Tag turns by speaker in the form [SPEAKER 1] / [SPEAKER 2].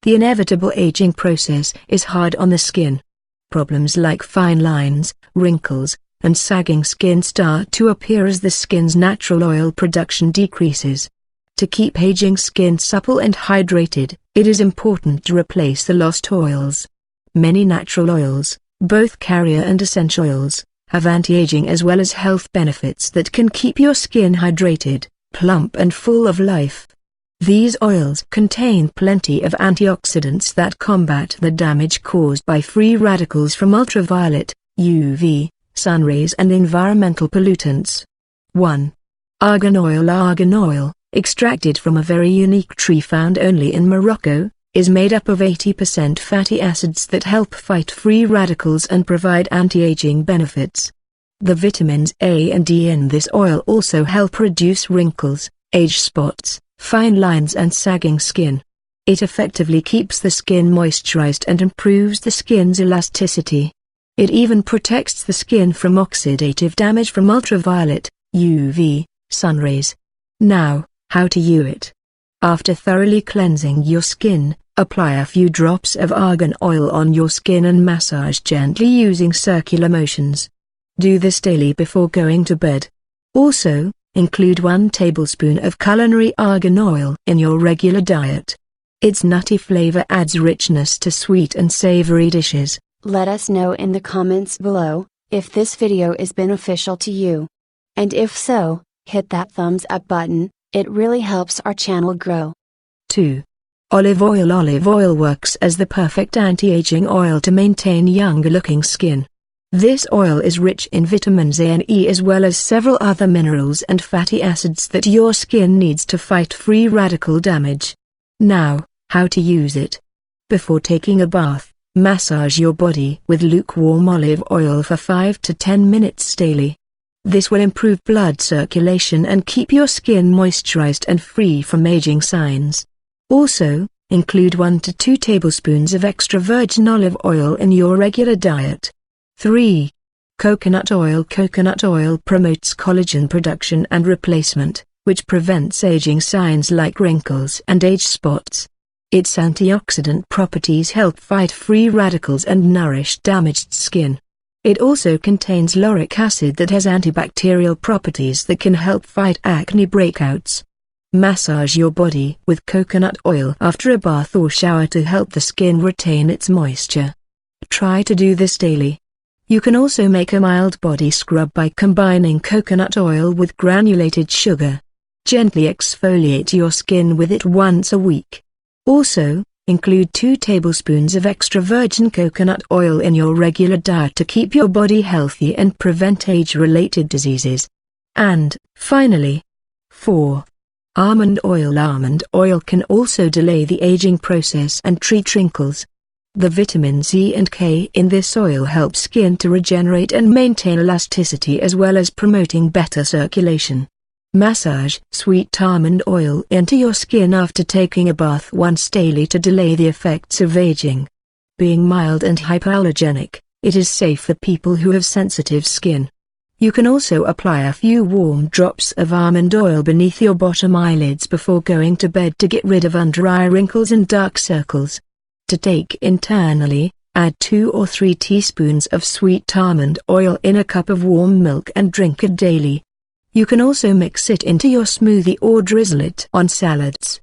[SPEAKER 1] The inevitable aging process is hard on the skin. Problems like fine lines, wrinkles, and sagging skin start to appear as the skin's natural oil production decreases. To keep aging skin supple and hydrated, it is important to replace the lost oils. Many natural oils, both carrier and essential oils, have anti-aging as well as health benefits that can keep your skin hydrated, plump and full of life. These oils contain plenty of antioxidants that combat the damage caused by free radicals from ultraviolet, UV, sunrays and environmental pollutants. 1. Argan Oil. Argan oil, extracted from a very unique tree found only in Morocco, is made up of 80% fatty acids that help fight free radicals and provide anti-aging benefits. The vitamins A and D in this oil also help reduce wrinkles, age spots, fine lines and sagging skin. It effectively keeps the skin moisturized and improves the skin's elasticity. It even protects the skin from oxidative damage from ultraviolet, UV, sunrays. Now, how to use it. After thoroughly cleansing your skin, apply a few drops of argan oil on your skin and massage gently using circular motions. Do this daily before going to bed. Also, include 1 tablespoon of culinary argan oil in your regular diet. Its nutty flavor adds richness to sweet and savory dishes.
[SPEAKER 2] Let us know in the comments below, if this video is beneficial to you. And if so, hit that thumbs up button, it really helps our channel grow.
[SPEAKER 1] 2. Olive oil. Olive oil works as the perfect anti-aging oil to maintain younger-looking skin. This oil is rich in vitamins A and E as well as several other minerals and fatty acids that your skin needs to fight free radical damage. Now, how to use it. Before taking a bath, massage your body with lukewarm olive oil for 5 to 10 minutes daily. This will improve blood circulation and keep your skin moisturized and free from aging signs. Also, include 1 to 2 tablespoons of extra virgin olive oil in your regular diet. 3. Coconut oil. Coconut oil promotes collagen production and replacement, which prevents aging signs like wrinkles and age spots. Its antioxidant properties help fight free radicals and nourish damaged skin. It also contains lauric acid that has antibacterial properties that can help fight acne breakouts. Massage your body with coconut oil after a bath or shower to help the skin retain its moisture. Try to do this daily. You can also make a mild body scrub by combining coconut oil with granulated sugar. Gently exfoliate your skin with it once a week. Also, include 2 tablespoons of extra virgin coconut oil in your regular diet to keep your body healthy and prevent age-related diseases. And, finally, 4. Almond oil. Almond oil can also delay the aging process and treat wrinkles. The vitamins E and K in this oil help skin to regenerate and maintain elasticity as well as promoting better circulation. Massage sweet almond oil into your skin after taking a bath once daily to delay the effects of aging. Being mild and hypoallergenic, it is safe for people who have sensitive skin. You can also apply a few warm drops of almond oil beneath your bottom eyelids before going to bed to get rid of under-eye wrinkles and dark circles. To take internally, add 2 or 3 teaspoons of sweet almond oil in a cup of warm milk and drink it daily. You can also mix it into your smoothie or drizzle it on salads.